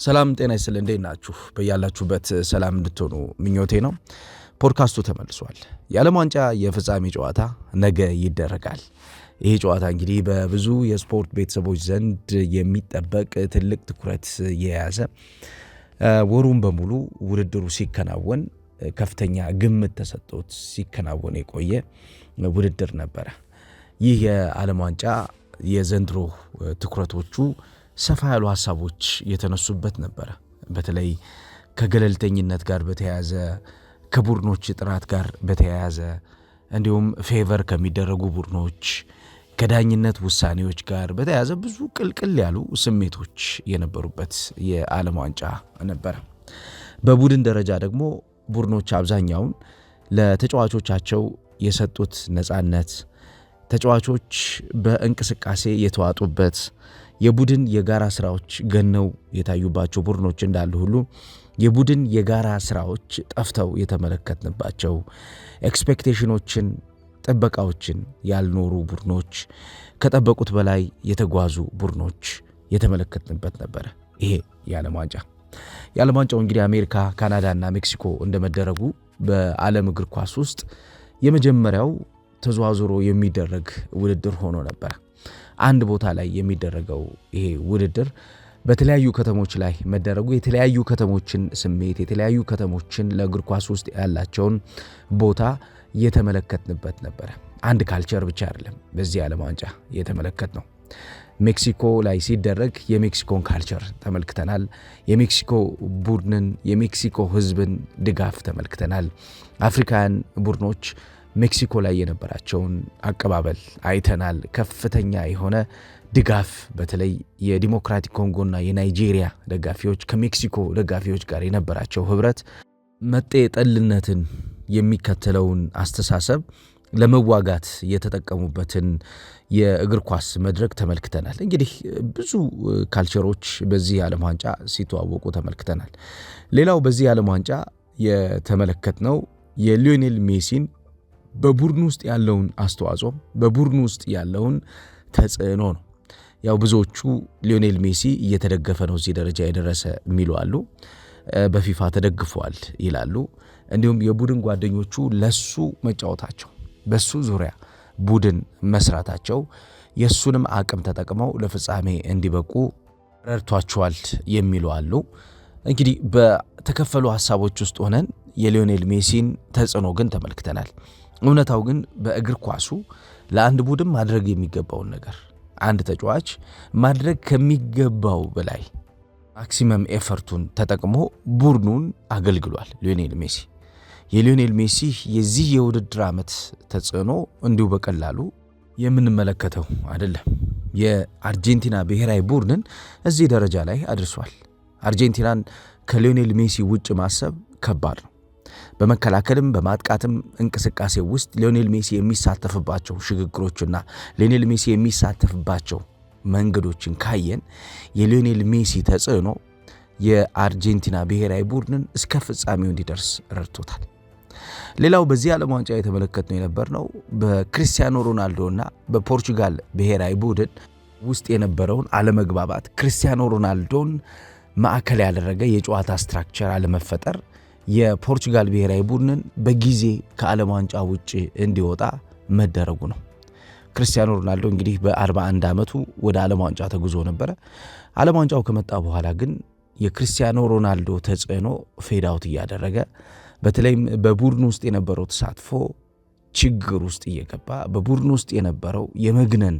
ሰላም ጤና ይስጥልኝ እንዴት ናችሁ? በያላችሁበት ሰላም እንድትሆኑ ምኞቴ ነው። ፖድካስቱ ተመልሷል። የዓለም ዋንጫ የፍጻሜ ጨዋታ ነገ ይደረጋል። ይሄ ጨዋታ እንግዲህ በብዙ የስፖርት ቤተሰቦች ዘንድ የሚጠበቅ ትልቅ ትኩረት የያዘ ወሩን በሙሉ ውድድሩ ሲከናወን ከፍተኛ ግምት ተሰጥቶት ሲከናወን የቆየ ውድድር ነበረ። ይህ የዓለም ዋንጫ የዘንድሮ ትኩረቶቹ ሰፋ ያሉ ሀሳቦች የተነሱበት ነበረ። በተለይ ከገለልተኝነት ጋር በተያያዘ ከቡድኖች ጥራት ጋር በተያያዘ እንዲሁም ፌቨር ከሚደረጉ ቡድኖች ከዳኝነት ውሳኔዎች ጋር በተያያዘ ብዙ ቅልቅል ያሉ ስሜቶች የነበሩበት የዓለም ዋንጫ ነበረ። በቡድን ደረጃ ደግሞ ቡድኖች አብዛኛውን ለተጫዋቾቻቸው የሰጡት ነፃነት፣ ተጫዋቾች በእንቅስቃሴ የተዋጡበት የቡድን የጋራ ስራዎች ገነው የታዩባቸው ቡድኖች እንዳሉ ሁሉ የቡድን የጋራ ስራዎች ጠፍተው የተመለከትንባቸው ኤክስፔክቴሽኖችን፣ ጥበቃዎችን ያልኖሩ ቡድኖች፣ ከጠበቁት በላይ የተጓዙ ቡድኖች የተመለከትንበት ነበረ። ይሄ የዓለም ዋንጫ የዓለም ዋንጫው እንግዲህ አሜሪካ፣ ካናዳና ሜክሲኮ እንደመደረጉ በዓለም እግር ኳስ ውስጥ የመጀመሪያው ተዘዋውሮ የሚደረግ ውድድር ሆኖ ነበር። አንድ ቦታ ላይ የሚደረገው ይሄ ውድድር በተለያዩ ከተሞች ላይ መደረጉ የተለያዩ ከተሞችን ስሜት፣ የተለያዩ ከተሞችን ለእግር ኳስ ውስጥ ያላቸውን ቦታ የተመለከትንበት ነበረ። አንድ ካልቸር ብቻ አይደለም በዚህ ዓለም ዋንጫ የተመለከትነው። ሜክሲኮ ላይ ሲደረግ የሜክሲኮን ካልቸር ተመልክተናል። የሜክሲኮ ቡድንን፣ የሜክሲኮ ሕዝብን ድጋፍ ተመልክተናል። አፍሪካውያን ቡድኖች ሜክሲኮ ላይ የነበራቸውን አቀባበል አይተናል። ከፍተኛ የሆነ ድጋፍ፣ በተለይ የዲሞክራቲክ ኮንጎና የናይጄሪያ ደጋፊዎች ከሜክሲኮ ደጋፊዎች ጋር የነበራቸው ህብረት መጤ ጠልነትን የሚከተለውን አስተሳሰብ ለመዋጋት የተጠቀሙበትን የእግር ኳስ መድረክ ተመልክተናል። እንግዲህ ብዙ ካልቸሮች በዚህ የዓለም ዋንጫ ሲተዋወቁ ተመልክተናል። ሌላው በዚህ የዓለም ዋንጫ የተመለከትነው የሊዮኔል ሜሲን በቡድኑ ውስጥ ያለውን አስተዋጽኦ፣ በቡድኑ ውስጥ ያለውን ተጽዕኖ ነው። ያው ብዙዎቹ ሊዮኔል ሜሲ እየተደገፈ ነው እዚህ ደረጃ የደረሰ የሚሉ አሉ። በፊፋ ተደግፏል ይላሉ። እንዲሁም የቡድን ጓደኞቹ ለሱ መጫወታቸው፣ በሱ ዙሪያ ቡድን መስራታቸው የሱንም አቅም ተጠቅመው ለፍጻሜ እንዲበቁ ረድቷቸዋል የሚሉ አሉ። እንግዲህ በተከፈሉ ሀሳቦች ውስጥ ሆነን የሊዮኔል ሜሲን ተጽዕኖ ግን ተመልክተናል። እውነታው ግን በእግር ኳሱ ለአንድ ቡድን ማድረግ የሚገባውን ነገር አንድ ተጫዋች ማድረግ ከሚገባው በላይ ማክሲመም ኤፈርቱን ተጠቅሞ ቡድኑን አገልግሏል ሊዮኔል ሜሲ። የሊዮኔል ሜሲ የዚህ የውድድር ዓመት ተጽዕኖ እንዲሁ በቀላሉ የምንመለከተው አይደለም። የአርጀንቲና ብሔራዊ ቡድንን እዚህ ደረጃ ላይ አድርሷል። አርጀንቲናን ከሊዮኔል ሜሲ ውጭ ማሰብ ከባድ ነው። በመከላከልም በማጥቃትም እንቅስቃሴ ውስጥ ሊዮኔል ሜሲ የሚሳተፍባቸው ሽግግሮችና ሊዮኔል ሜሲ የሚሳተፍባቸው መንገዶችን ካየን የሊዮኔል ሜሲ ተጽዕኖ የአርጀንቲና ብሔራዊ ቡድንን እስከ ፍጻሜው እንዲደርስ ረድቶታል። ሌላው በዚህ ዓለም ዋንጫ የተመለከትነው የነበርነው በክርስቲያኖ ሮናልዶና በፖርቹጋል ብሔራዊ ቡድን ውስጥ የነበረውን አለመግባባት፣ ክርስቲያኖ ሮናልዶን ማዕከል ያደረገ የጨዋታ ስትራክቸር አለመፈጠር የፖርቹጋል ብሔራዊ ቡድንን በጊዜ ከዓለም ዋንጫ ውጭ እንዲወጣ መደረጉ ነው። ክርስቲያኖ ሮናልዶ እንግዲህ በ41 ዓመቱ ወደ ዓለም ዋንጫ ተጉዞ ነበረ። ዓለም ዋንጫው ከመጣ በኋላ ግን የክርስቲያኖ ሮናልዶ ተጽዕኖ ፌድ አውት እያደረገ በተለይም በቡድን ውስጥ የነበረው ተሳትፎ ችግር ውስጥ እየገባ በቡድን ውስጥ የነበረው የመግነን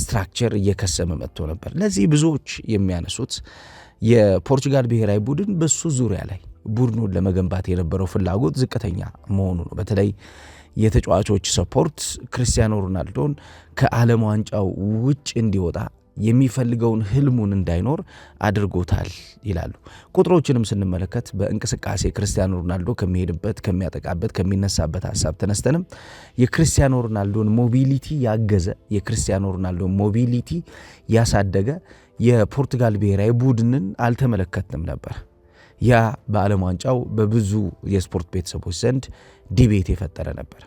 ስትራክቸር እየከሰመ መጥቶ ነበር። ለዚህ ብዙዎች የሚያነሱት የፖርቹጋል ብሔራዊ ቡድን በሱ ዙሪያ ላይ ቡድኑን ለመገንባት የነበረው ፍላጎት ዝቅተኛ መሆኑ ነው። በተለይ የተጫዋቾች ሰፖርት ክርስቲያኖ ሮናልዶን ከዓለም ዋንጫው ውጭ እንዲወጣ የሚፈልገውን ህልሙን እንዳይኖር አድርጎታል ይላሉ። ቁጥሮችንም ስንመለከት በእንቅስቃሴ ክርስቲያኖ ሮናልዶ ከሚሄድበት፣ ከሚያጠቃበት፣ ከሚነሳበት ሀሳብ ተነስተንም የክርስቲያኖ ሮናልዶን ሞቢሊቲ ያገዘ፣ የክርስቲያኖ ሮናልዶን ሞቢሊቲ ያሳደገ የፖርቱጋል ብሔራዊ ቡድንን አልተመለከትንም ነበር። ያ በዓለም ዋንጫው በብዙ የስፖርት ቤተሰቦች ዘንድ ዲቤት የፈጠረ ነበር።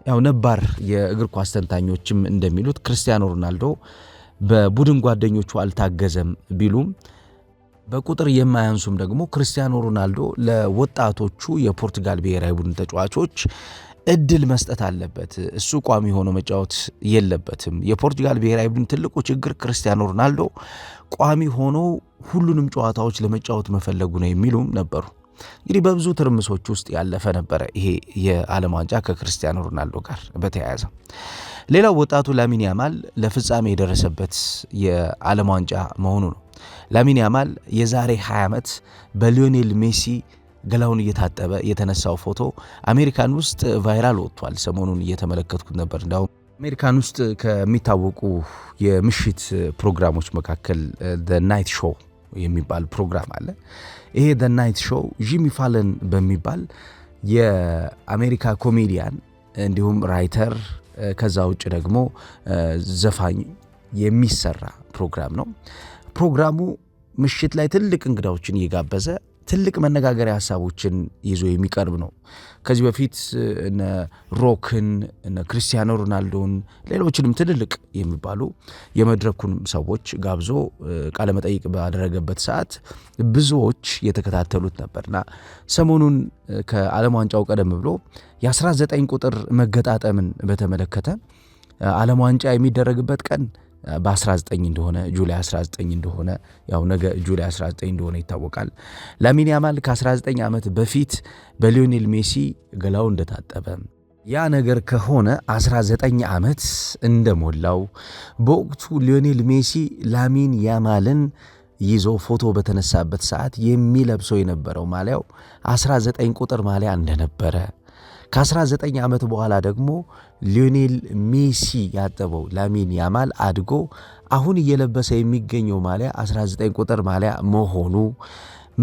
ያው ነባር የእግር ኳስ ተንታኞችም እንደሚሉት ክርስቲያኖ ሮናልዶ በቡድን ጓደኞቹ አልታገዘም ቢሉም በቁጥር የማያንሱም ደግሞ ክርስቲያኖ ሮናልዶ ለወጣቶቹ የፖርቱጋል ብሔራዊ ቡድን ተጫዋቾች እድል መስጠት አለበት። እሱ ቋሚ ሆኖ መጫወት የለበትም። የፖርቱጋል ብሔራዊ ቡድን ትልቁ ችግር ክርስቲያኖ ሮናልዶ ቋሚ ሆኖ ሁሉንም ጨዋታዎች ለመጫወት መፈለጉ ነው የሚሉም ነበሩ። እንግዲህ በብዙ ትርምሶች ውስጥ ያለፈ ነበረ ይሄ የዓለም ዋንጫ ከክርስቲያኖ ሮናልዶ ጋር በተያያዘ። ሌላው ወጣቱ ላሚን ያማል ለፍጻሜ የደረሰበት የዓለም ዋንጫ መሆኑ ነው። ላሚን ያማል የዛሬ 20 ዓመት በሊዮኔል ሜሲ ገላውን እየታጠበ የተነሳው ፎቶ አሜሪካን ውስጥ ቫይራል ወጥቷል። ሰሞኑን እየተመለከትኩት ነበር። እንዳውም አሜሪካን ውስጥ ከሚታወቁ የምሽት ፕሮግራሞች መካከል ዘ ናይት ሾው የሚባል ፕሮግራም አለ። ይሄ ዘ ናይት ሾው ጂሚ ፋለን በሚባል የአሜሪካ ኮሜዲያን እንዲሁም ራይተር ከዛ ውጭ ደግሞ ዘፋኝ የሚሰራ ፕሮግራም ነው። ፕሮግራሙ ምሽት ላይ ትልቅ እንግዳዎችን እየጋበዘ ትልቅ መነጋገሪያ ሀሳቦችን ይዞ የሚቀርብ ነው። ከዚህ በፊት እነ ሮክን እነ ክርስቲያኖ ሮናልዶን ሌሎችንም ትልልቅ የሚባሉ የመድረኩን ሰዎች ጋብዞ ቃለመጠይቅ ባደረገበት ሰዓት ብዙዎች የተከታተሉት ነበርና ሰሞኑን ከዓለም ዋንጫው ቀደም ብሎ የ19 ቁጥር መገጣጠምን በተመለከተ ዓለም ዋንጫ የሚደረግበት ቀን በ19 እንደሆነ ጁላይ 19 እንደሆነ ያው ነገ ጁላይ 19 እንደሆነ ይታወቃል። ላሚን ያማል ከ19 ዓመት በፊት በሊዮኔል ሜሲ ገላው እንደታጠበ ያ ነገር ከሆነ 19 ዓመት እንደሞላው በወቅቱ ሊዮኔል ሜሲ ላሚን ያማልን ይዞ ፎቶ በተነሳበት ሰዓት የሚለብሰው የነበረው ማሊያው 19 ቁጥር ማሊያ እንደነበረ ከ19 ዓመት በኋላ ደግሞ ሊዮኔል ሜሲ ያጠበው ላሚን ያማል አድጎ አሁን እየለበሰ የሚገኘው ማሊያ 19 ቁጥር ማሊያ መሆኑ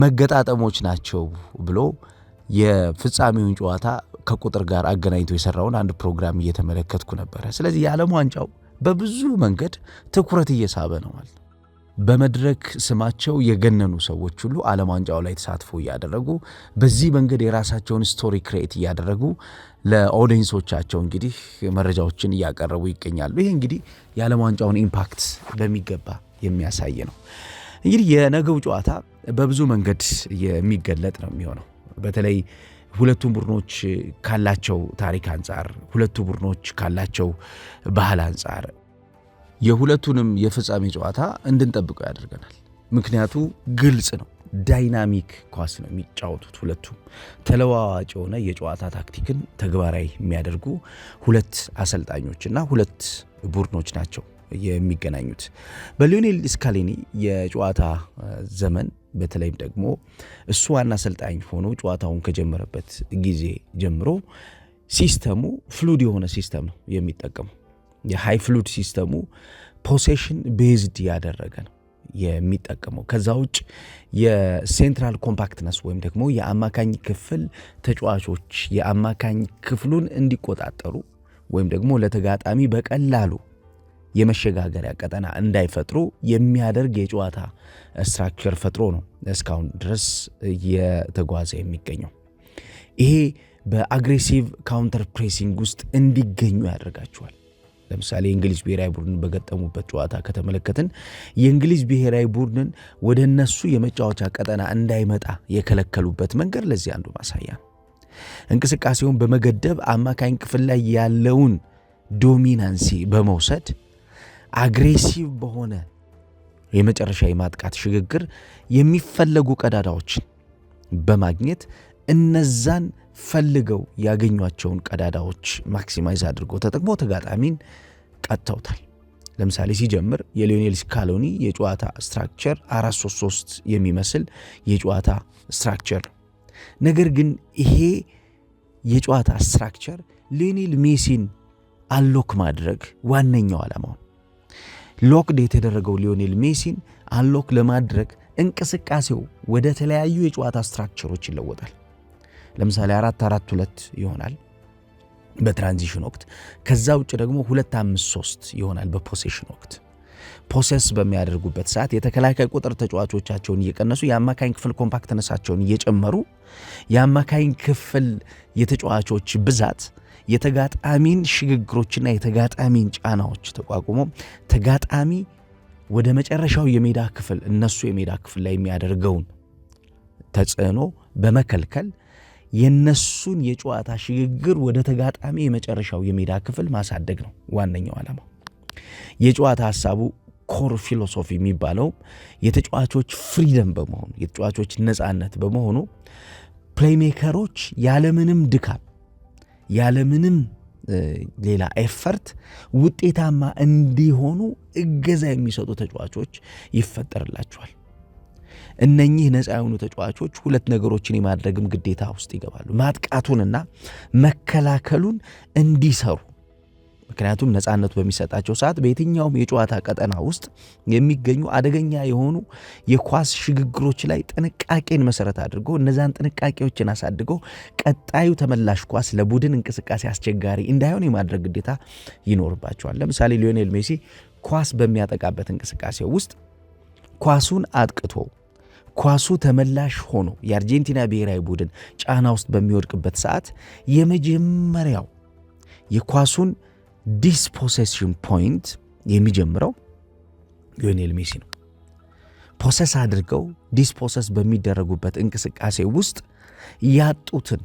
መገጣጠሞች ናቸው ብሎ የፍጻሜውን ጨዋታ ከቁጥር ጋር አገናኝቶ የሰራውን አንድ ፕሮግራም እየተመለከትኩ ነበረ። ስለዚህ የዓለም ዋንጫው በብዙ መንገድ ትኩረት እየሳበ ነው ማለት። በመድረክ ስማቸው የገነኑ ሰዎች ሁሉ ዓለም ዋንጫው ላይ ተሳትፎ እያደረጉ በዚህ መንገድ የራሳቸውን ስቶሪ ክሬት እያደረጉ ለኦዲየንሶቻቸው እንግዲህ መረጃዎችን እያቀረቡ ይገኛሉ። ይሄ እንግዲህ የዓለም ዋንጫውን ኢምፓክት በሚገባ የሚያሳይ ነው። እንግዲህ የነገው ጨዋታ በብዙ መንገድ የሚገለጥ ነው የሚሆነው። በተለይ ሁለቱም ቡድኖች ካላቸው ታሪክ አንጻር፣ ሁለቱ ቡድኖች ካላቸው ባህል አንጻር የሁለቱንም የፍጻሜ ጨዋታ እንድንጠብቀው ያደርገናል። ምክንያቱ ግልጽ ነው። ዳይናሚክ ኳስ ነው የሚጫወቱት ሁለቱም። ተለዋዋጭ የሆነ የጨዋታ ታክቲክን ተግባራዊ የሚያደርጉ ሁለት አሰልጣኞችና ሁለት ቡድኖች ናቸው የሚገናኙት። በሊዮኔል ስካሊኒ የጨዋታ ዘመን በተለይም ደግሞ እሱ ዋና አሰልጣኝ ሆኖ ጨዋታውን ከጀመረበት ጊዜ ጀምሮ ሲስተሙ ፍሉድ የሆነ ሲስተም ነው የሚጠቀመው። የሃይ ፍሉድ ሲስተሙ ፖሴሽን ቤዝድ ያደረገ ነው የሚጠቀመው። ከዛ ውጭ የሴንትራል ኮምፓክትነስ ወይም ደግሞ የአማካኝ ክፍል ተጫዋቾች የአማካኝ ክፍሉን እንዲቆጣጠሩ ወይም ደግሞ ለተጋጣሚ በቀላሉ የመሸጋገሪያ ቀጠና እንዳይፈጥሩ የሚያደርግ የጨዋታ ስትራክቸር ፈጥሮ ነው እስካሁን ድረስ እየተጓዘ የሚገኘው። ይሄ በአግሬሲቭ ካውንተር ፕሬሲንግ ውስጥ እንዲገኙ ያደርጋቸዋል። ለምሳሌ የእንግሊዝ ብሔራዊ ቡድን በገጠሙበት ጨዋታ ከተመለከትን የእንግሊዝ ብሔራዊ ቡድንን ወደ እነሱ የመጫወቻ ቀጠና እንዳይመጣ የከለከሉበት መንገድ ለዚህ አንዱ ማሳያ ነው። እንቅስቃሴውን በመገደብ አማካኝ ክፍል ላይ ያለውን ዶሚናንሲ በመውሰድ አግሬሲቭ በሆነ የመጨረሻ የማጥቃት ሽግግር የሚፈለጉ ቀዳዳዎችን በማግኘት እነዛን ፈልገው ያገኟቸውን ቀዳዳዎች ማክሲማይዝ አድርገው ተጠቅመው ተጋጣሚን ቀጥተውታል። ለምሳሌ ሲጀምር የሊዮኔል ስካሎኒ የጨዋታ ስትራክቸር 4-3-3 የሚመስል የጨዋታ ስትራክቸር። ነገር ግን ይሄ የጨዋታ ስትራክቸር ሊዮኔል ሜሲን አንሎክ ማድረግ ዋነኛው ዓላማው። ሎክድ የተደረገው ሊዮኔል ሜሲን አንሎክ ለማድረግ እንቅስቃሴው ወደ ተለያዩ የጨዋታ ስትራክቸሮች ይለወጣል። ለምሳሌ 4-4-2 ይሆናል በትራንዚሽን ወቅት። ከዛ ውጭ ደግሞ 2-5-3 ይሆናል በፖሴሽን ወቅት። ፖሴስ በሚያደርጉበት ሰዓት የተከላካይ ቁጥር ተጫዋቾቻቸውን እየቀነሱ የአማካኝ ክፍል ኮምፓክትነሳቸውን እየጨመሩ የአማካኝ ክፍል የተጫዋቾች ብዛት የተጋጣሚን ሽግግሮችና የተጋጣሚን ጫናዎች ተቋቁሞ ተጋጣሚ ወደ መጨረሻው የሜዳ ክፍል እነሱ የሜዳ ክፍል ላይ የሚያደርገውን ተጽዕኖ በመከልከል የነሱን የጨዋታ ሽግግር ወደ ተጋጣሚ የመጨረሻው የሜዳ ክፍል ማሳደግ ነው ዋነኛው ዓላማ። የጨዋታ ሐሳቡ ኮር ፊሎሶፊ የሚባለው የተጫዋቾች ፍሪደም በመሆኑ የተጫዋቾች ነፃነት በመሆኑ ፕሌይሜከሮች ያለምንም ድካም ያለምንም ሌላ ኤፈርት ውጤታማ እንዲሆኑ እገዛ የሚሰጡ ተጫዋቾች ይፈጠርላቸዋል። እነኚህ ነፃ የሆኑ ተጫዋቾች ሁለት ነገሮችን የማድረግም ግዴታ ውስጥ ይገባሉ። ማጥቃቱንና መከላከሉን እንዲሰሩ። ምክንያቱም ነፃነቱ በሚሰጣቸው ሰዓት በየትኛውም የጨዋታ ቀጠና ውስጥ የሚገኙ አደገኛ የሆኑ የኳስ ሽግግሮች ላይ ጥንቃቄን መሰረት አድርጎ እነዛን ጥንቃቄዎችን አሳድጎ ቀጣዩ ተመላሽ ኳስ ለቡድን እንቅስቃሴ አስቸጋሪ እንዳይሆን የማድረግ ግዴታ ይኖርባቸዋል። ለምሳሌ ሊዮኔል ሜሲ ኳስ በሚያጠቃበት እንቅስቃሴ ውስጥ ኳሱን አጥቅቶ ኳሱ ተመላሽ ሆኖ የአርጀንቲና ብሔራዊ ቡድን ጫና ውስጥ በሚወድቅበት ሰዓት የመጀመሪያው የኳሱን ዲስፖሴሽን ፖይንት የሚጀምረው ሊዮኔል ሜሲ ነው። ፖሰስ አድርገው ዲስፖሰስ በሚደረጉበት እንቅስቃሴ ውስጥ ያጡትን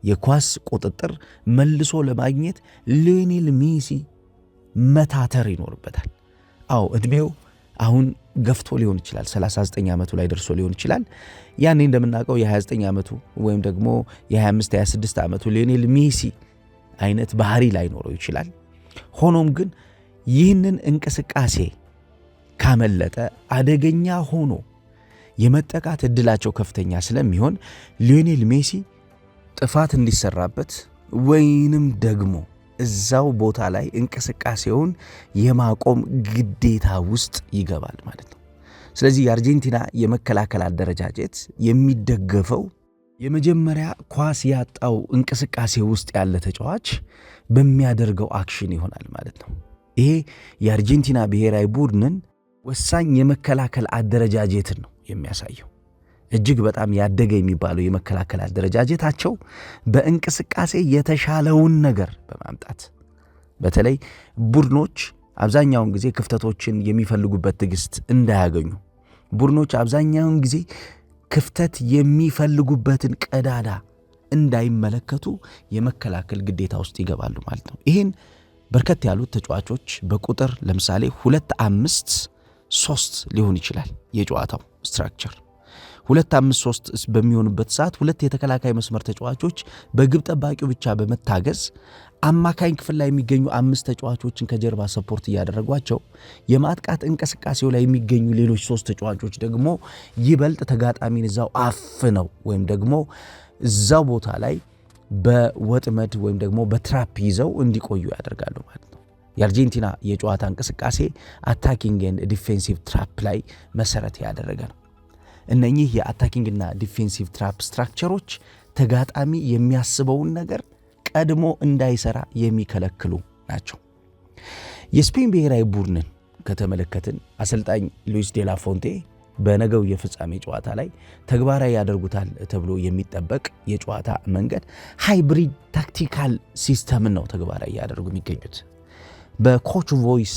የኳስ ቁጥጥር መልሶ ለማግኘት ሊዮኔል ሜሲ መታተር ይኖርበታል። አዎ እድሜው አሁን ገፍቶ ሊሆን ይችላል፣ 39 ዓመቱ ላይ ደርሶ ሊሆን ይችላል። ያኔ እንደምናውቀው የ29 ዓመቱ ወይም ደግሞ የ25 26 ዓመቱ ሊዮኔል ሜሲ አይነት ባህሪ ላይኖረው ይችላል። ሆኖም ግን ይህንን እንቅስቃሴ ካመለጠ አደገኛ ሆኖ የመጠቃት እድላቸው ከፍተኛ ስለሚሆን ሊዮኔል ሜሲ ጥፋት እንዲሰራበት ወይንም ደግሞ እዛው ቦታ ላይ እንቅስቃሴውን የማቆም ግዴታ ውስጥ ይገባል ማለት ነው። ስለዚህ የአርጀንቲና የመከላከል አደረጃጀት የሚደገፈው የመጀመሪያ ኳስ ያጣው እንቅስቃሴ ውስጥ ያለ ተጫዋች በሚያደርገው አክሽን ይሆናል ማለት ነው። ይሄ የአርጀንቲና ብሔራዊ ቡድንን ወሳኝ የመከላከል አደረጃጀትን ነው የሚያሳየው። እጅግ በጣም ያደገ የሚባለው የመከላከል አደረጃጀታቸው በእንቅስቃሴ የተሻለውን ነገር በማምጣት በተለይ ቡድኖች አብዛኛውን ጊዜ ክፍተቶችን የሚፈልጉበት ትዕግስት እንዳያገኙ፣ ቡድኖች አብዛኛውን ጊዜ ክፍተት የሚፈልጉበትን ቀዳዳ እንዳይመለከቱ የመከላከል ግዴታ ውስጥ ይገባሉ ማለት ነው። ይህን በርከት ያሉት ተጫዋቾች በቁጥር ለምሳሌ 2-5-3 ሊሆን ይችላል የጨዋታው ስትራክቸር። 2-5-3 በሚሆንበት ሰዓት ሁለት የተከላካይ መስመር ተጫዋቾች በግብ ጠባቂው ብቻ በመታገዝ አማካኝ ክፍል ላይ የሚገኙ 5 ተጫዋቾችን ከጀርባ ሰፖርት እያደረጓቸው የማጥቃት እንቅስቃሴው ላይ የሚገኙ ሌሎች 3 ተጫዋቾች ደግሞ ይበልጥ ተጋጣሚን እዛው አፍነው ወይም ደግሞ እዛው ቦታ ላይ በወጥመድ ወይም ደግሞ በትራፕ ይዘው እንዲቆዩ ያደርጋሉ ማለት ነው። የአርጀንቲና የጨዋታ እንቅስቃሴ አታኪንግ ኤንድ ዲፌንሲቭ ትራፕ ላይ መሰረት ያደረገ ነው። እነኚህ የአታኪንግና ዲፌንሲቭ ትራፕ ስትራክቸሮች ተጋጣሚ የሚያስበውን ነገር ቀድሞ እንዳይሰራ የሚከለክሉ ናቸው። የስፔን ብሔራዊ ቡድንን ከተመለከትን አሰልጣኝ ሉዊስ ዴላ ፎንቴ በነገው የፍጻሜ ጨዋታ ላይ ተግባራዊ ያደርጉታል ተብሎ የሚጠበቅ የጨዋታ መንገድ ሃይብሪድ ታክቲካል ሲስተምን ነው ተግባራዊ ያደርጉ የሚገኙት። በኮች ቮይስ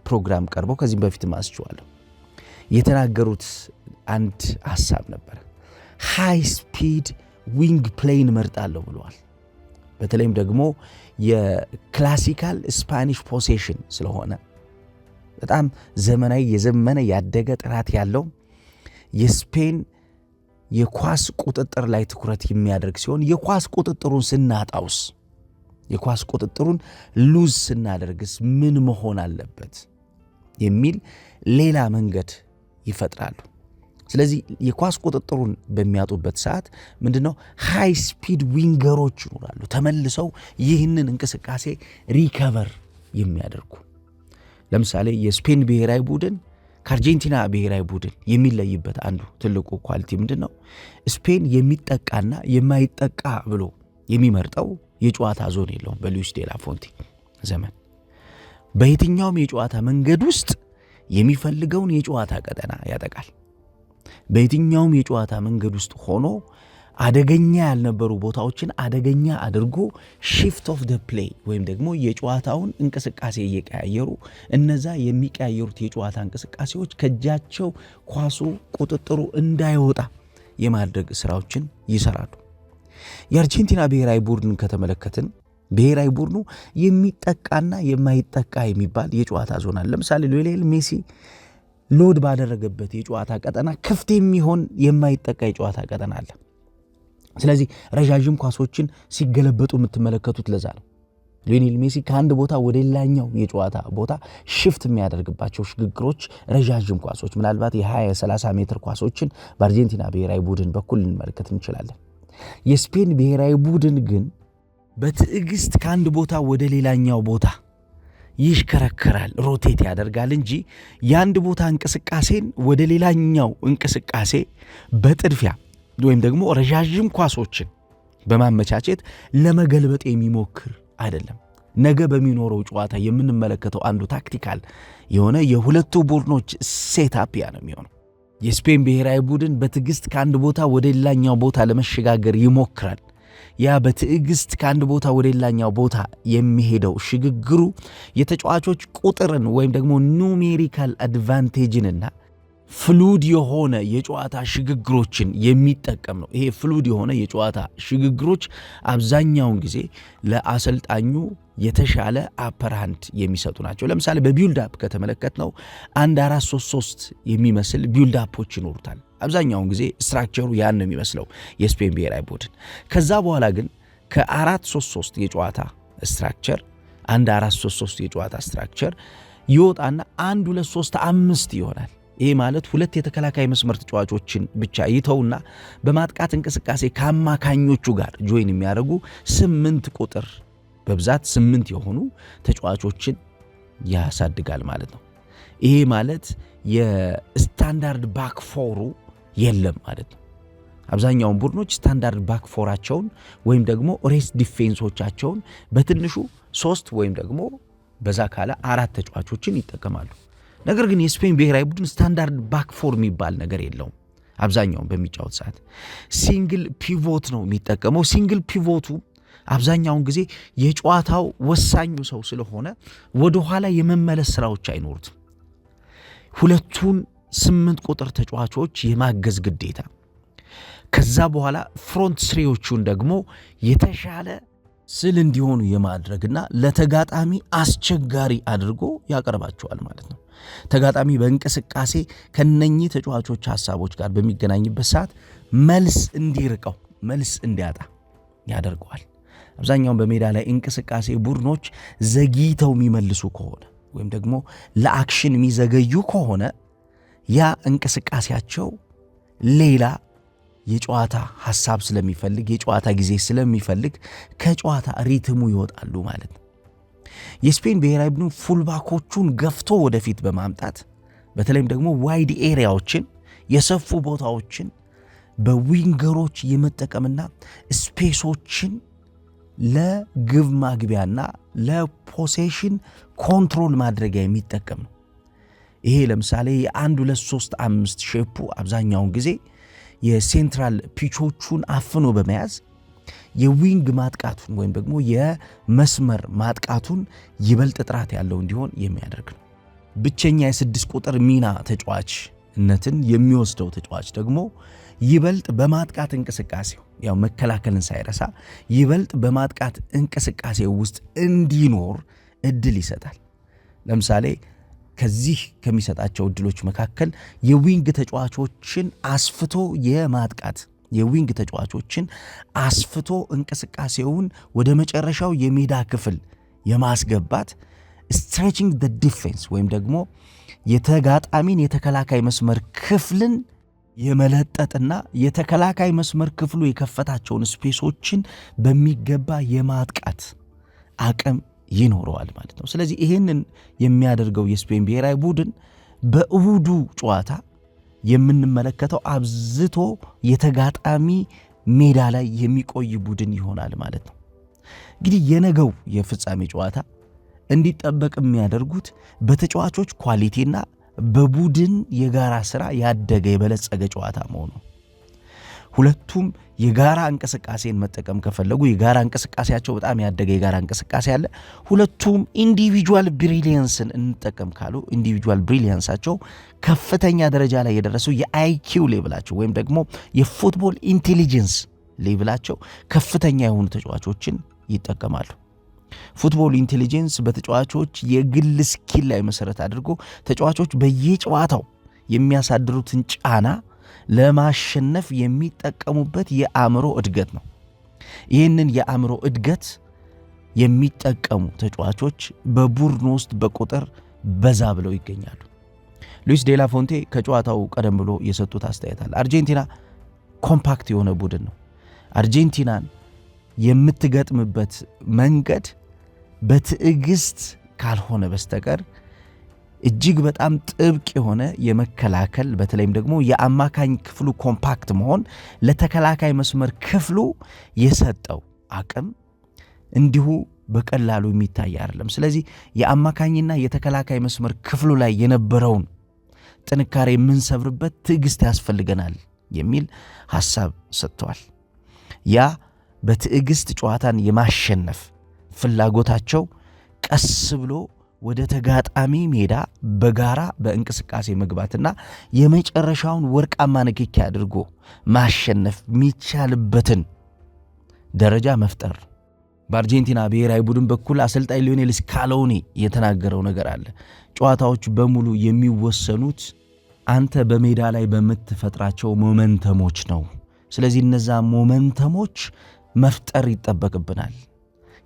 ፕሮግራም ቀርበው ከዚህም በፊት ማስቸዋለሁ የተናገሩት አንድ ሐሳብ ነበር። ሃይ ስፒድ ዊንግ ፕሌይን መርጣለሁ ብለዋል። በተለይም ደግሞ የክላሲካል ስፓኒሽ ፖሴሽን ስለሆነ በጣም ዘመናዊ የዘመነ ያደገ ጥራት ያለው የስፔን የኳስ ቁጥጥር ላይ ትኩረት የሚያደርግ ሲሆን የኳስ ቁጥጥሩን ስናጣውስ የኳስ ቁጥጥሩን ሉዝ ስናደርግስ ምን መሆን አለበት የሚል ሌላ መንገድ ይፈጥራሉ። ስለዚህ የኳስ ቁጥጥሩን በሚያጡበት ሰዓት ምንድነው ሃይ ስፒድ ዊንገሮች ይኖራሉ ተመልሰው ይህንን እንቅስቃሴ ሪከቨር የሚያደርጉ። ለምሳሌ የስፔን ብሔራዊ ቡድን ከአርጀንቲና ብሔራዊ ቡድን የሚለይበት አንዱ ትልቁ ኳሊቲ ምንድነው? ስፔን የሚጠቃና የማይጠቃ ብሎ የሚመርጠው የጨዋታ ዞን የለውም። በሉዊስ ዴላ ፎንቴ ዘመን በየትኛውም የጨዋታ መንገድ ውስጥ የሚፈልገውን የጨዋታ ቀጠና ያጠቃል። በየትኛውም የጨዋታ መንገድ ውስጥ ሆኖ አደገኛ ያልነበሩ ቦታዎችን አደገኛ አድርጎ shift of the play ወይም ደግሞ የጨዋታውን እንቅስቃሴ እየቀያየሩ እነዛ የሚቀያየሩት የጨዋታ እንቅስቃሴዎች ከጃቸው ኳሱ ቁጥጥሩ እንዳይወጣ የማድረግ ስራዎችን ይሰራሉ። የአርጀንቲና ብሔራዊ ቡድን ከተመለከትን ብሔራዊ ቡድኑ የሚጠቃና የማይጠቃ የሚባል የጨዋታ ዞን አለ። ለምሳሌ ሊዮኔል ሜሲ ሎድ ባደረገበት የጨዋታ ቀጠና ክፍት የሚሆን የማይጠቃ የጨዋታ ቀጠና አለ። ስለዚህ ረጃጅም ኳሶችን ሲገለበጡ የምትመለከቱት ለዛ ነው። ሊዮኔል ሜሲ ከአንድ ቦታ ወደ ሌላኛው የጨዋታ ቦታ ሽፍት የሚያደርግባቸው ሽግግሮች ረጃጅም ኳሶች ምናልባት የ20-30 ሜትር ኳሶችን በአርጀንቲና ብሔራዊ ቡድን በኩል እንመለከት እንችላለን። የስፔን ብሔራዊ ቡድን ግን በትዕግስት ከአንድ ቦታ ወደ ሌላኛው ቦታ ይሽከረከራል፣ ሮቴት ያደርጋል እንጂ የአንድ ቦታ እንቅስቃሴን ወደ ሌላኛው እንቅስቃሴ በጥድፊያ ወይም ደግሞ ረጃጅም ኳሶችን በማመቻቸት ለመገልበጥ የሚሞክር አይደለም። ነገ በሚኖረው ጨዋታ የምንመለከተው አንዱ ታክቲካል የሆነ የሁለቱ ቡድኖች ሴታፕ ያ ነው የሚሆነው። የስፔን ብሔራዊ ቡድን በትዕግስት ከአንድ ቦታ ወደ ሌላኛው ቦታ ለመሸጋገር ይሞክራል። ያ በትዕግስት ከአንድ ቦታ ወደ ሌላኛው ቦታ የሚሄደው ሽግግሩ የተጫዋቾች ቁጥርን ወይም ደግሞ ኑሜሪካል አድቫንቴጅንና ፍሉድ የሆነ የጨዋታ ሽግግሮችን የሚጠቀም ነው። ይሄ ፍሉድ የሆነ የጨዋታ ሽግግሮች አብዛኛውን ጊዜ ለአሰልጣኙ የተሻለ አፐር ሃንድ የሚሰጡ ናቸው። ለምሳሌ በቢልድ አፕ ከተመለከትነው 1-4-3-3 የሚመስል ቢልድ አፖች ይኖሩታል። አብዛኛውን ጊዜ ስትራክቸሩ ያን ነው የሚመስለው የስፔን ብሔራዊ ቡድን። ከዛ በኋላ ግን ከ4-3-3 የጨዋታ ስትራክቸር 1-4-3-3 የጨዋታ ስትራክቸር ይወጣና 1-2-3-5 ይሆናል። ይሄ ማለት ሁለት የተከላካይ መስመር ተጫዋቾችን ብቻ ይተውና በማጥቃት እንቅስቃሴ ከአማካኞቹ ጋር ጆይን የሚያደርጉ 8 ቁጥር በብዛት 8 የሆኑ ተጫዋቾችን ያሳድጋል ማለት ነው። ይሄ ማለት የስታንዳርድ ባክ ፎሩ የለም ማለት ነው። አብዛኛውን ቡድኖች ስታንዳርድ ባክ ፎራቸውን ወይም ደግሞ ሬስ ዲፌንሶቻቸውን በትንሹ 3 ወይም ደግሞ በዛ ካለ 4 ተጫዋቾችን ይጠቀማሉ። ነገር ግን የስፔን ብሔራዊ ቡድን ስታንዳርድ ባክ ፎር የሚባል ነገር የለውም። አብዛኛውን በሚጫወት ሰዓት ሲንግል ፒቮት ነው የሚጠቀመው። ሲንግል ፒቮቱ አብዛኛውን ጊዜ የጨዋታው ወሳኙ ሰው ስለሆነ ወደ ኋላ የመመለስ ስራዎች አይኖሩትም። ሁለቱን 8 ቁጥር ተጫዋቾች የማገዝ ግዴታ፣ ከዛ በኋላ ፍሮንት ስሪዎቹን ደግሞ የተሻለ ስል እንዲሆኑ የማድረግና ለተጋጣሚ አስቸጋሪ አድርጎ ያቀርባቸዋል ማለት ነው። ተጋጣሚ በእንቅስቃሴ ከነኚህ ተጫዋቾች ሐሳቦች ጋር በሚገናኝበት ሰዓት መልስ እንዲርቀው መልስ እንዲያጣ ያደርገዋል። አብዛኛውን በሜዳ ላይ እንቅስቃሴ ቡድኖች ዘግይተው የሚመልሱ ከሆነ ወይም ደግሞ ለአክሽን የሚዘገዩ ከሆነ ያ እንቅስቃሴያቸው ሌላ የጨዋታ ሐሳብ ስለሚፈልግ የጨዋታ ጊዜ ስለሚፈልግ ከጨዋታ ሪትሙ ይወጣሉ ማለት ነው። የስፔን ብሔራዊ ቡድን ፉልባኮቹን ገፍቶ ወደፊት በማምጣት በተለይም ደግሞ ዋይድ ኤሪያዎችን የሰፉ ቦታዎችን በዊንገሮች የመጠቀምና ስፔሶችን ለግብ ማግቢያና ለፖሴሽን ኮንትሮል ማድረጊያ የሚጠቀም ነው። ይሄ ለምሳሌ የ1-2-3-5 ሼፑ አብዛኛውን ጊዜ የሴንትራል ፒቾቹን አፍኖ በመያዝ የዊንግ ማጥቃቱን ወይም ደግሞ የመስመር ማጥቃቱን ይበልጥ ጥራት ያለው እንዲሆን የሚያደርግ ነው። ብቸኛ የ6 ቁጥር ሚና ተጫዋችነትን የሚወስደው ተጫዋች ደግሞ ይበልጥ በማጥቃት እንቅስቃሴው ያው መከላከልን ሳይረሳ ይበልጥ በማጥቃት እንቅስቃሴ ውስጥ እንዲኖር እድል ይሰጣል። ለምሳሌ ከዚህ ከሚሰጣቸው እድሎች መካከል የዊንግ ተጫዋቾችን አስፍቶ የማጥቃት የዊንግ ተጫዋቾችን አስፍቶ እንቅስቃሴውን ወደ መጨረሻው የሜዳ ክፍል የማስገባት stretching the defense ወይም ደግሞ የተጋጣሚን የተከላካይ መስመር ክፍልን የመለጠጥና የተከላካይ መስመር ክፍሉ የከፈታቸውን ስፔሶችን በሚገባ የማጥቃት አቅም ይኖረዋል ማለት ነው። ስለዚህ ይሄንን የሚያደርገው የስፔን ብሔራዊ ቡድን በእሁዱ ጨዋታ የምንመለከተው አብዝቶ የተጋጣሚ ሜዳ ላይ የሚቆይ ቡድን ይሆናል ማለት ነው። እንግዲህ የነገው የፍጻሜ ጨዋታ እንዲጠበቅ የሚያደርጉት በተጫዋቾች ኳሊቲና በቡድን የጋራ ስራ ያደገ የበለጸገ ጨዋታ መሆኑ። ሁለቱም የጋራ እንቅስቃሴን መጠቀም ከፈለጉ የጋራ እንቅስቃሴያቸው በጣም ያደገ የጋራ እንቅስቃሴ አለ። ሁለቱም ኢንዲቪጁዋል ብሪሊየንስን እንጠቀም ካሉ ኢንዲቪጁዋል ብሪሊየንሳቸው ከፍተኛ ደረጃ ላይ የደረሰው የአይኪው ሌቭላቸው ወይም ደግሞ የፉትቦል ኢንቴሊጀንስ ሌቭላቸው ከፍተኛ የሆኑ ተጫዋቾችን ይጠቀማሉ። ፉትቦል ኢንቴሊጀንስ በተጫዋቾች የግል ስኪል ላይ መሰረት አድርጎ ተጫዋቾች በየጨዋታው የሚያሳድሩትን ጫና ለማሸነፍ የሚጠቀሙበት የአእምሮ እድገት ነው። ይህንን የአእምሮ እድገት የሚጠቀሙ ተጫዋቾች በቡድን ውስጥ በቁጥር በዛ ብለው ይገኛሉ። ሉዊስ ዴላ ፎንቴ ከጨዋታው ቀደም ብሎ የሰጡት አስተያየት አለ። አርጀንቲና ኮምፓክት የሆነ ቡድን ነው። አርጀንቲናን የምትገጥምበት መንገድ በትዕግስት ካልሆነ በስተቀር እጅግ በጣም ጥብቅ የሆነ የመከላከል በተለይም ደግሞ የአማካኝ ክፍሉ ኮምፓክት መሆን ለተከላካይ መስመር ክፍሉ የሰጠው አቅም እንዲሁ በቀላሉ የሚታይ አይደለም። ስለዚህ የአማካኝና የተከላካይ መስመር ክፍሉ ላይ የነበረውን ጥንካሬ የምንሰብርበት ትዕግስት ያስፈልገናል የሚል ሐሳብ ሰጥተዋል። ያ በትዕግስት ጨዋታን የማሸነፍ ፍላጎታቸው ቀስ ብሎ ወደ ተጋጣሚ ሜዳ በጋራ በእንቅስቃሴ መግባትና የመጨረሻውን ወርቃማ ንክኪ አድርጎ ማሸነፍ የሚቻልበትን ደረጃ መፍጠር። በአርጀንቲና ብሔራዊ ቡድን በኩል አሰልጣኝ ሊዮኔል ስካሎኒ የተናገረው ነገር አለ። ጨዋታዎች በሙሉ የሚወሰኑት አንተ በሜዳ ላይ በምትፈጥራቸው ሞመንተሞች ነው። ስለዚህ እነዛ ሞመንተሞች መፍጠር ይጠበቅብናል።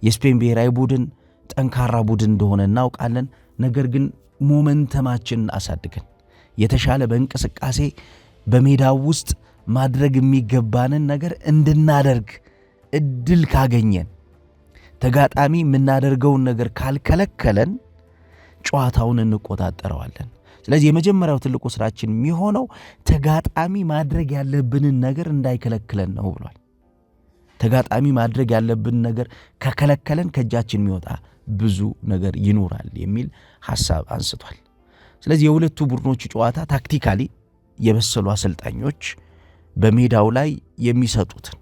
የስፔን ብሔራዊ ቡድን ጠንካራ ቡድን እንደሆነ እናውቃለን። ነገር ግን ሞመንተማችንን አሳድገን የተሻለ በእንቅስቃሴ በሜዳው ውስጥ ማድረግ የሚገባንን ነገር እንድናደርግ እድል ካገኘን፣ ተጋጣሚ የምናደርገውን ነገር ካልከለከለን ጨዋታውን እንቆጣጠረዋለን። ስለዚህ የመጀመሪያው ትልቁ ስራችን የሚሆነው ተጋጣሚ ማድረግ ያለብንን ነገር እንዳይከለክለን ነው ብሏል። ተጋጣሚ ማድረግ ያለብን ነገር ከከለከለን ከእጃችን የሚወጣ ብዙ ነገር ይኖራል የሚል ሐሳብ አንስቷል። ስለዚህ የሁለቱ ቡድኖች ጨዋታ ታክቲካሊ የበሰሉ አሰልጣኞች በሜዳው ላይ የሚሰጡትን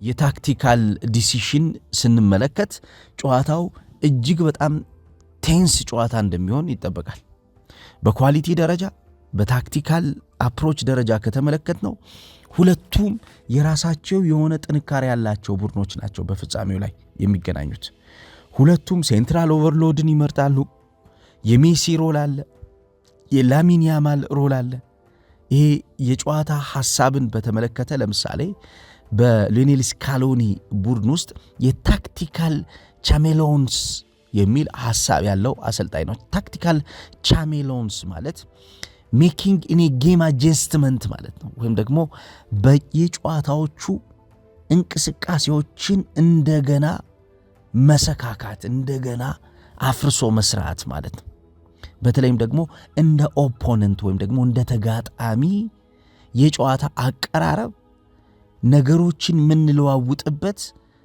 የታክቲካል ዲሲሽን ስንመለከት ጨዋታው እጅግ በጣም ቴንስ ጨዋታ እንደሚሆን ይጠበቃል። በኳሊቲ ደረጃ በታክቲካል አፕሮች ደረጃ ከተመለከት ነው ሁለቱም የራሳቸው የሆነ ጥንካሬ ያላቸው ቡድኖች ናቸው በፍጻሜው ላይ የሚገናኙት። ሁለቱም ሴንትራል ኦቨርሎድን ይመርጣሉ። የሜሲ ሮል አለ፣ የላሚን ያማል ሮል አለ። ይሄ የጨዋታ ሐሳብን በተመለከተ ለምሳሌ በሊዮኔል ስካሎኒ ቡድን ውስጥ የታክቲካል ቻሜሎንስ የሚል ሐሳብ ያለው አሰልጣኝ ነው። ታክቲካል ቻሜሎንስ ማለት ሜኪንግ ኢን ጌም አጀስትመንት ማለት ነው። ወይም ደግሞ በየጨዋታዎቹ እንቅስቃሴዎችን እንደገና መሰካካት፣ እንደገና አፍርሶ መስራት ማለት ነው። በተለይም ደግሞ እንደ ኦፖነንት ወይም ደግሞ እንደ ተጋጣሚ የጨዋታ አቀራረብ ነገሮችን የምንለዋውጥበት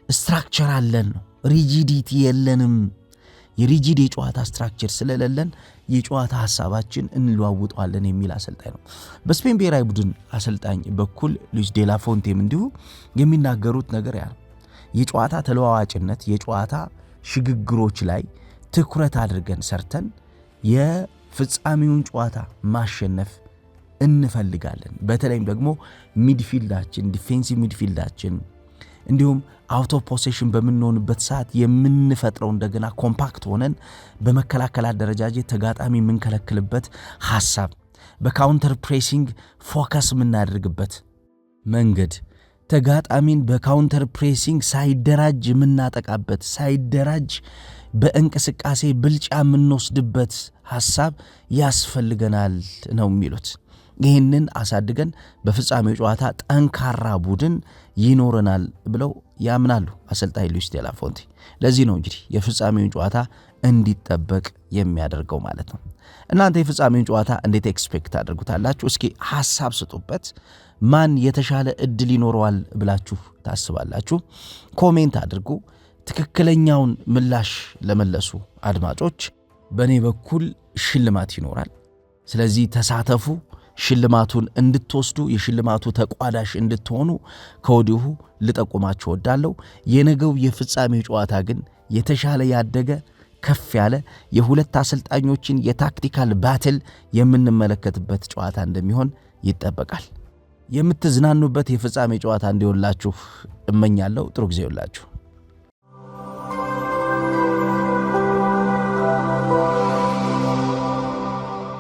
ስትራክቸር አለን ነው። ሪጂዲቲ የለንም። የሪጂድ የጨዋታ ስትራክቸር ስለሌለን የጨዋታ ሐሳባችን እንለዋውጠዋለን የሚል አሰልጣኝ ነው። በስፔን ብሔራዊ ቡድን አሰልጣኝ በኩል ሉዊስ ዴላ ፎንቴም እንዲሁ የሚናገሩት ነገር ያ ነው። የጨዋታ ተለዋዋጭነት፣ የጨዋታ ሽግግሮች ላይ ትኩረት አድርገን ሰርተን የፍጻሜውን ጨዋታ ማሸነፍ እንፈልጋለን። በተለይም ደግሞ ሚድፊልዳችን፣ ዲፌንሲቭ ሚድፊልዳችን እንዲሁም አውት ኦፍ ፖሴሽን በምንሆንበት ሰዓት የምንፈጥረው እንደገና ኮምፓክት ሆነን በመከላከል አደረጃጀት ተጋጣሚ የምንከለክልበት ሐሳብ፣ በካውንተር ፕሬሲንግ ፎከስ የምናደርግበት መንገድ፣ ተጋጣሚን በካውንተር ፕሬሲንግ ሳይደራጅ የምናጠቃበት፣ ሳይደራጅ በእንቅስቃሴ ብልጫ የምንወስድበት ሐሳብ ያስፈልገናል ነው የሚሉት። ይህንን አሳድገን በፍጻሜው ጨዋታ ጠንካራ ቡድን ይኖረናል ብለው ያምናሉ አሰልጣኝ ሉዊስ ዴላ ፎንቴ። ለዚህ ነው እንግዲህ የፍጻሜውን ጨዋታ እንዲጠበቅ የሚያደርገው ማለት ነው። እናንተ የፍጻሜውን ጨዋታ እንዴት ኤክስፔክት አድርጉታላችሁ? እስኪ ሐሳብ ስጡበት። ማን የተሻለ እድል ይኖረዋል ብላችሁ ታስባላችሁ? ኮሜንት አድርጉ። ትክክለኛውን ምላሽ ለመለሱ አድማጮች በእኔ በኩል ሽልማት ይኖራል። ስለዚህ ተሳተፉ፣ ሽልማቱን እንድትወስዱ የሽልማቱ ተቋዳሽ እንድትሆኑ ከወዲሁ ልጠቁማችሁ እወዳለሁ። የነገው የፍጻሜ ጨዋታ ግን የተሻለ ያደገ ከፍ ያለ የሁለት አሰልጣኞችን የታክቲካል ባትል የምንመለከትበት ጨዋታ እንደሚሆን ይጠበቃል። የምትዝናኑበት የፍጻሜ ጨዋታ እንዲሆንላችሁ እመኛለሁ። ጥሩ ጊዜ ይሁንላችሁ።